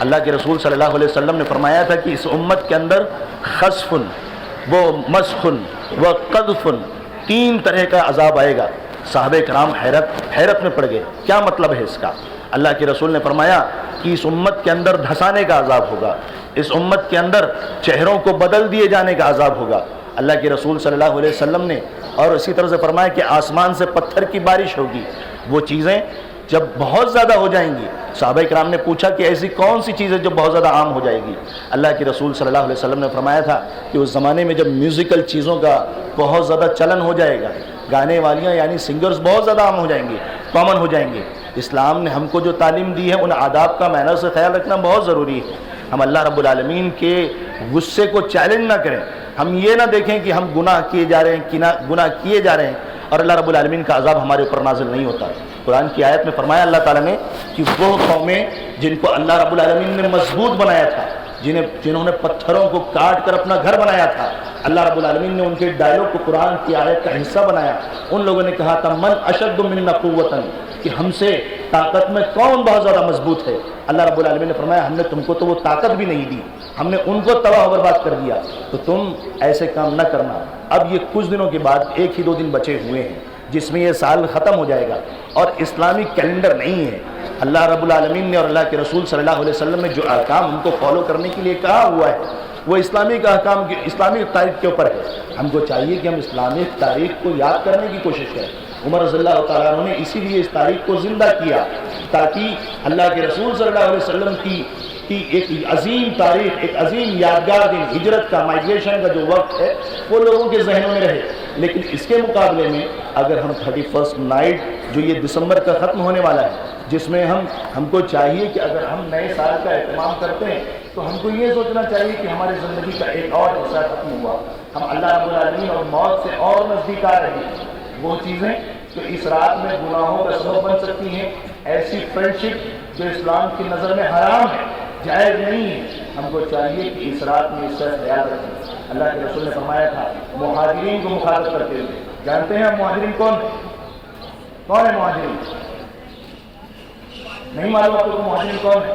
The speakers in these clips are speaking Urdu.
اللہ کے رسول صلی اللہ علیہ وسلم نے فرمایا تھا کہ اس امت کے اندر خسفن و مسخن و قذفن 3 طرح کا عذاب آئے گا۔ صحابہ کرام حیرت میں پڑ گئے، کیا مطلب ہے اس کا؟ اللہ کے رسول نے فرمایا کہ اس امت کے اندر دھسانے کا عذاب ہوگا، اس امت کے اندر چہروں کو بدل دیے جانے کا عذاب ہوگا۔ اللہ کے رسول صلی اللہ علیہ وسلم نے اور اسی طرح سے فرمایا کہ آسمان سے پتھر کی بارش ہوگی۔ وہ چیزیں جب بہت زیادہ ہو جائیں گی، صحابہ کرام نے پوچھا کہ ایسی کون سی چیز ہے جو بہت زیادہ عام ہو جائے گی؟ اللہ کے رسول صلی اللہ علیہ وسلم نے فرمایا تھا کہ اس زمانے میں جب میوزیکل چیزوں کا بہت زیادہ چلن ہو جائے گا، گانے والیاں یعنی سنگرز بہت زیادہ عام ہو جائیں گے، کامن ہو جائیں گے۔ اسلام نے ہم کو جو تعلیم دی ہے ان آداب کا مینر سے خیال رکھنا بہت ضروری ہے۔ ہم اللہ رب العالمین کے غصے کو چیلنج نہ کریں، ہم یہ نہ دیکھیں کہ ہم گناہ کیے جا رہے ہیں، گناہ کیے جا رہے ہیں اور اللہ رب العالمین کا عذاب ہمارے اوپر نازل نہیں ہوتا۔ قرآن کی آیت میں فرمایا اللہ تعالیٰ نے کہ وہ قومیں جن کو اللہ رب العالمین نے مضبوط بنایا تھا، جنہوں نے پتھروں کو کاٹ کر اپنا گھر بنایا تھا، اللہ رب العالمین نے ان کے ڈائلاگ کو قرآن کی آیت کا حصہ بنایا۔ ان لوگوں نے کہا تھا من اشد منا قوتاً، کہ ہم سے طاقت میں کون بہت زیادہ مضبوط ہے؟ اللہ رب العالمین نے فرمایا ہم نے تم کو تو وہ طاقت بھی نہیں دی، ہم نے ان کو تباہ و برباد کر دیا، تو تم ایسے کام نہ کرنا۔ اب یہ کچھ دنوں کے بعد 1 ہی 2 دن بچے ہوئے ہیں جس میں یہ سال ختم ہو جائے گا، اور اسلامی کیلنڈر نہیں ہے۔ اللہ رب العالمین نے اور اللہ کے رسول صلی اللہ علیہ وسلم نے جو احکام ان کو فالو کرنے کے لیے کہا ہوا ہے وہ اسلامی کا احکام اسلامی تاریخ کے اوپر ہے۔ ہم کو چاہیے کہ ہم اسلامی تاریخ کو یاد کرنے کی کوشش کریں۔ عمر رضی اللہ تعالیٰ عنہ نے اسی لیے اس تاریخ کو زندہ کیا تاکہ اللہ کے رسول صلی اللہ علیہ وسلم کی ایک عظیم تاریخ، ایک عظیم یادگار دن ہجرت کا، مائگریشن کا جو وقت ہے وہ لوگوں کے ذہنوں میں رہے۔ لیکن اس کے مقابلے میں اگر ہم 31 نائٹ جو یہ دسمبر کا ختم ہونے والا ہے، جس میں ہم کو چاہیے کہ اگر ہم نئے سال کا اہتمام کرتے ہیں تو ہم کو یہ سوچنا چاہیے کہ ہماری زندگی کا ایک اور حصہ ختم ہوا، ہم اللہ رب العالمین اور موت سے اور نزدیک آ رہے ہیں۔ وہ چیزیں جو اس رات میں گناہوں کا سبب بن سکتی ہیں، ایسی فرینڈشپ جو اسلام کی نظر میں حرام ہے، جائز نہیں ہے، ہم کو چاہیے کہ اس رات میں اس کا خیال رکھیں۔ اللہ کے رسول نے فرمایا تھا مہاجرین کو مخاطب کرتے ہوئے، جانتے ہیں مہاجرین کون ہے مہاجرین؟ نہیں معلوم آپ کو مہاجرین کون ہے؟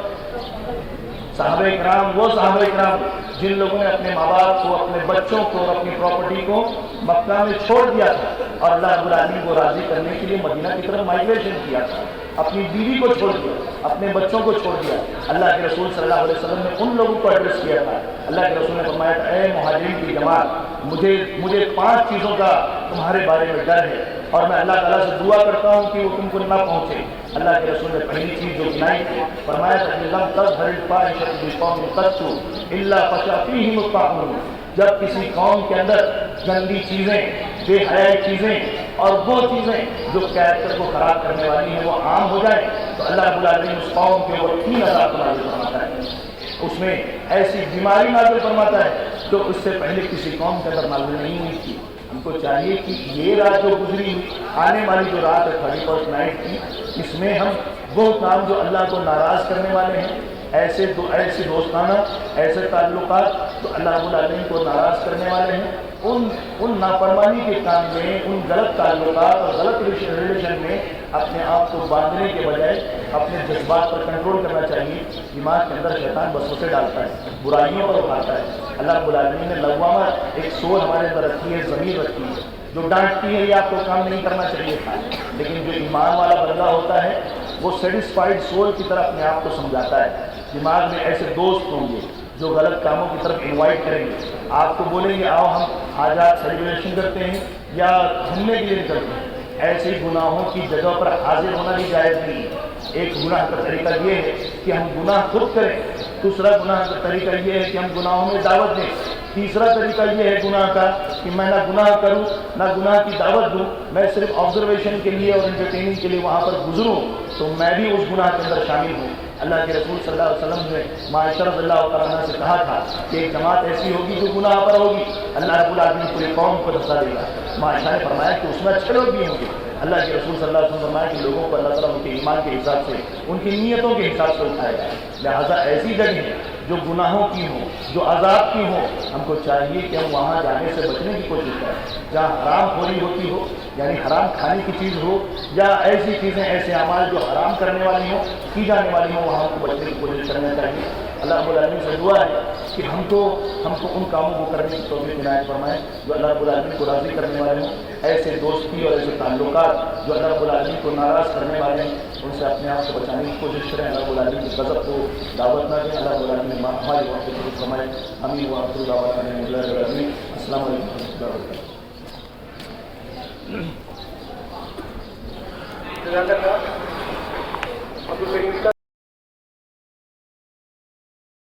صحابہ کرام، وہ صحابہ کرام جن لوگوں نے اپنے ماں باپ کو، اپنے بچوں کو اور اپنی پراپرٹی کو مکہ میں چھوڑ دیا تھا اور اللہ رب العالمین کو راضی کرنے کے لیے مدینہ کی طرف مائگریشن کیا تھا، اپنی بیوی کو چھوڑ دیا، اپنے بچوں کو چھوڑ دیا۔ اللہ کے رسول صلی اللہ علیہ وسلم نے ان لوگوں کو ایڈریس کیا تھا۔ اللہ کے رسول نے فرمایا تھا اے مہاجرین کی جماعت، مجھے 5 چیزوں کا تمہارے بارے میں ڈر ہے اور میں اللہ تعالیٰ سے دعا کرتا ہوں کہ وہ تم کو نہ پہنچے۔ اللہ کے رسول نے پہلی چیز جو گنائی تھی فرمایا تھا کہ لم تظہر الفاحشۃ فی قوم قط الا فشا فیہم الطاعون، جب کسی قوم کے اندر گندی چیزیں، بے حیائی چیزیں اور وہ چیزیں جو کیریکٹر کو خراب کرنے والی ہیں وہ عام ہو جائیں تو اللہ رب العالمین اس قوم کے اوپر 3 عذاب نازل فرماتا ہے، اس میں ایسی بیماری نازل فرماتا ہے جو اس سے پہلے کسی قوم کے اندر نازل نہیں ہوئی تھی۔ ہم کو چاہیے کہ یہ رات جو گزری، آنے والی جو رات ہے 31 نائٹ کی، اس میں ہم وہ کام جو اللہ کو ناراض کرنے والے ہیں، ایسے دوستانہ، ایسے تعلقات جو اللہ رب العالمین کو ناراض کرنے والے ہیں، ان نافرمانی کے کام میں، ان غلط تعلقات اور غلط ریلیشن میں اپنے آپ کو باندھنے کے بجائے اپنے جذبات پر کنٹرول کرنا چاہیے۔ دماغ کے اندر شیطان وسوسے ڈالتا ہے، برائیوں پر اٹھاتا ہے۔ اللہ رب العالمین نے لوامہ ایک سوچ ہمارے اندر رکھی ہے، ضمیر رکھی ہے جو ڈانٹتی ہے یہ آپ کو کام نہیں کرنا چاہیے تھا، لیکن جو ایمان والا بندہ ہوتا ہے وہ سیٹسفائیڈ سول کی طرف اپنے آپ کو سمجھاتا ہے۔ دماغ میں ایسے دوست ہوں گے جو غلط کاموں کی طرف انوائٹ کریں گے، آپ کو بولیں گے آؤ ہم حاجات سیلیبریشن کرتے ہیں یا گھومنے کے لیے نکلتے ہیں۔ ایسے گناہوں کی جگہ پر حاضر ہونا بھی جائز نہیں ہے۔ ایک گناہ کا طریقہ یہ ہے کہ ہم گناہ خود کریں، دوسرا گناہ کا طریقہ یہ ہے کہ ہم گناہوں میں دعوت دیں، تیسرا طریقہ یہ ہے گناہ کا کہ میں نہ گناہ کروں نہ گناہ کی دعوت دوں، میں صرف آبزرویشن کے لیے اور انٹرٹیننگ کے لیے وہاں پر گزروں تو میں بھی اس گناہ کے اندر شامل ہوں۔ اللہ کے رسول صلی اللہ علیہ وسلم نے عائشہ رضی اللہ تعالیٰ عنہ سے کہا تھا کہ ایک جماعت ایسی ہوگی جو گناہ پر ہوگی، اللہ رب العالمین پورے قوم کو دھسا دے گا۔ عائشہ نے فرمایا کہ اس میں اچھے لوگ بھی ہوں گے۔ اللہ کے رسول صلی اللہ علیہ وسلم نے فرمایا کہ لوگوں کو اللہ تعالیٰ ان کے ایمان کے حساب سے، ان کی نیتوں کے حساب سے اٹھائے گا۔ لہٰذا ایسی جگہ جو گناہوں کی ہوں، جو عذاب کی ہوں، ہم کو چاہیے کہ ہم وہاں جانے سے بچنے کی کوشش کریں۔ جہاں حرام خوری ہوتی ہو، یعنی حرام کھانے کی چیز ہو، یا ایسی چیزیں، ایسے اعمال جو حرام کرنے والی ہوں، کی جانے والی ہوں، وہاں کو بچنے کی کوشش کرنا چاہیے۔ اللہ رب العالمین سے دعا ہے کہ ہم کو ان کاموں کو کرنے کی توفیق عنایت فرمائے جو اللہ رب العالمین کو راضی کرنے والے ہوں۔ ایسے دوستی اور ایسے تعلقات جو اللہ رب العالمین کو ناراض کرنے والے ہیں، ان سے اپنے آپ کو بچانے کی کوشش کریں۔ اللہ رب العالمین کی غضب کو دعوت نہ دیں۔ اللہ رب العالمین ہماری وقت کو فرمائے۔ امین و آخر دعوانا ان الحمد للہ رب العالمین۔ السلام علیکم و رحمۃ اللہ وبرکاتہ۔